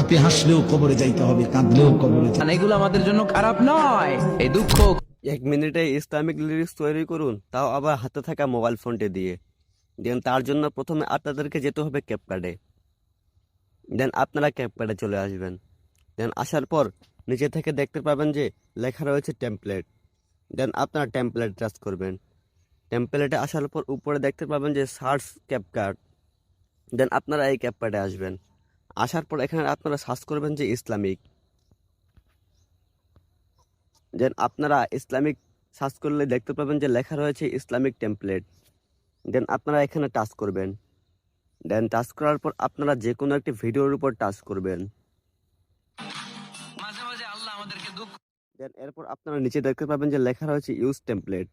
আপনি হাসলেও কবরে যাইতে হবে, কাঁদলেও কবরে এগুলো আমাদের জন্য খারাপ নয়। এই দুঃখ 1 মিনিটে ইসলামিক লিরিক্স তৈরি করুন, তাও আবার হাতে থাকা মোবাইল ফোনটি দিয়ে। দেন তার জন্য প্রথমে আপনাদেরকে যেতে হবে ক্যাপকার্ডে। দেন আপনারা ক্যাপকার্ডে চলে আসবেন। দেন আসার পর নিচে থেকে দেখতে পাবেন যে লেখা রয়েছে টেমপ্লেট। দেন আপনারা টেমপ্লেট টাচ করবেন। টেমপ্লেটে আসার পর উপরে দেখতে পাবেন যে সার্চ ক্যাপকার্ড। দেন আপনারা এই ক্যাপকার্ডে আসবেন। আসার পর এখানে আপনারা সার্চ করবেন যে ইসলামিক। দেন আপনারা ইসলামিক সার্চ করলে দেখতে পাবেন যে লেখা রয়েছে ইসলামিক টেমপ্লেট। দেন আপনারা এখানে টাচ করবেন। দেন টাচ করার পর আপনারা যে কোনো একটি ভিডিওর উপর টাচ করবেন। মাঝে মাঝে আল্লাহ আমাদেরকে দুঃখ দেন এরপর আপনারা নিচে দেখতে পাবেন যে লেখা রয়েছে ইউজ টেমপ্লেট।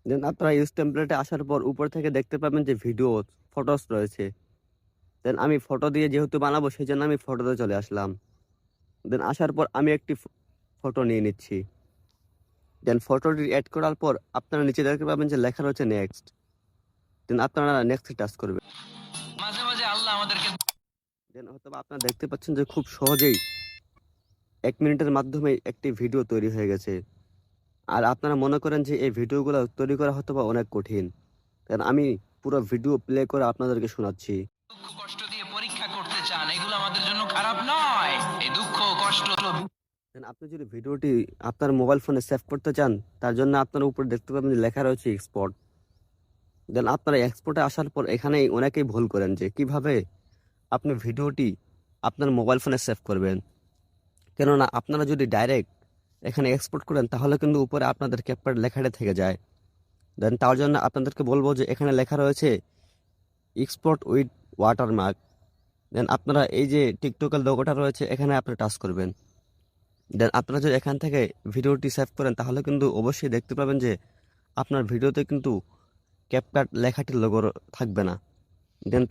দেন আপনারা ইউজ টেমপ্লেটে আসার পর উপর থেকে দেখতে পাবেন যে ভিডিও ফটোস রয়েছে। দেন আমি ফটো দিয়ে যেহেতু বানাবো সেই জন্য আমি ফটোতে চলে আসলাম। দেন আসার পর আমি একটি ফটো নিয়ে নিচ্ছি। দেন ফটোটি অ্যাড করার পর আপনারা নিচে দেখতে পাবেন যে লেখা রয়েছে নেক্সট। দেন আপনারা নেক্সট টাচ করবেন। মাঝে মাঝে আল্লাহ আমাদেরকে দেন হয়তো আপনারা দেখতে পাচ্ছেন যে খুব সহজেই 1 মিনিটের মাধ্যমে একটি ভিডিও তৈরি হয়ে গেছে। আর আপনারা মনে করেন যে এই ভিডিওগুলো তৈরি করা হয়তো বা অনেক কঠিন। কারণ আমি পুরো ভিডিও প্লে করে আপনাদেরকে শোনাচ্ছি। দুঃখ কষ্ট দিয়ে পরীক্ষা করতে চান, এগুলো আমাদের জন্য খারাপ নয়। এই দুঃখ কষ্ট দেন আপনি যদি ভিডিওটি আপনার মোবাইল ফোনে সেভ করতে চান, তার জন্য আপনার উপরে দেখতে পাবেন যে লেখা রয়েছে এক্সপোর্ট। দেন আপনারা এক্সপোর্টে আসার পর এখানেই অনেকেই ভুল করেন যে কিভাবে আপনি ভিডিওটি আপনার মোবাইল ফোনে সেভ করবেন। কেননা আপনারা যদি ডাইরেক্ট এখানে এক্সপোর্ট করেন তাহলে কিন্তু উপরে আপনাদের ক্যাপকার্ড লেখাটা থেকে যায়। দেন তার জন্য আপনাদেরকে বলবো যে এখানে লেখা রয়েছে এক্সপোর্ট উইথ ওয়াটারমার্ক। দেন আপনারা এই যে টিকটকের লোগোটা রয়েছে এখানে আপনি টাচ করবেন। দেন আপনারা যদি এখান থেকে ভিডিওটি সেভ করেন তাহলে কিন্তু অবশ্যই দেখতে পাবেন যে আপনার ভিডিওতে কিন্তু ক্যাপকাট লেখাটির লোগো থাকবে না। দেন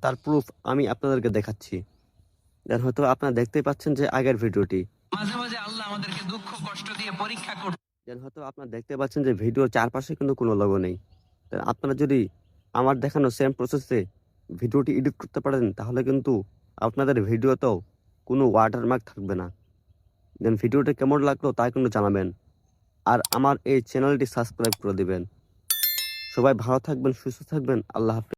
তার প্রুফ আমি আপনাদেরকে দেখাচ্ছি। দেন হয়তো আপনারা দেখতেই পাচ্ছেন যে আগের ভিডিওটি। মাঝে মাঝে আল্লাহ আমাদেরকে দুঃখ কষ্ট দিয়ে পরীক্ষা করতে দেন হয়তো আপনারা দেখতে পাচ্ছেন যে ভিডিওর চারপাশে কিন্তু কোনো লোগো নেই। দেন আপনারা যদি আমার দেখানো সেম প্রসেসে ভিডিওটি এডিট করতে পারেন তাহলে কিন্তু আপনাদের ভিডিওতেও কোনো ওয়াটারমার্ক থাকবে না। দেন ভিডিওটা কেমন লাগলো তা কিন্তু জানাবেন। আর আমার এই চ্যানেলটি সাবস্ক্রাইব করে দিবেন। সবাই ভালো থাকবেন, সুস্থ থাকবেন। আল্লাহ হাফেজ।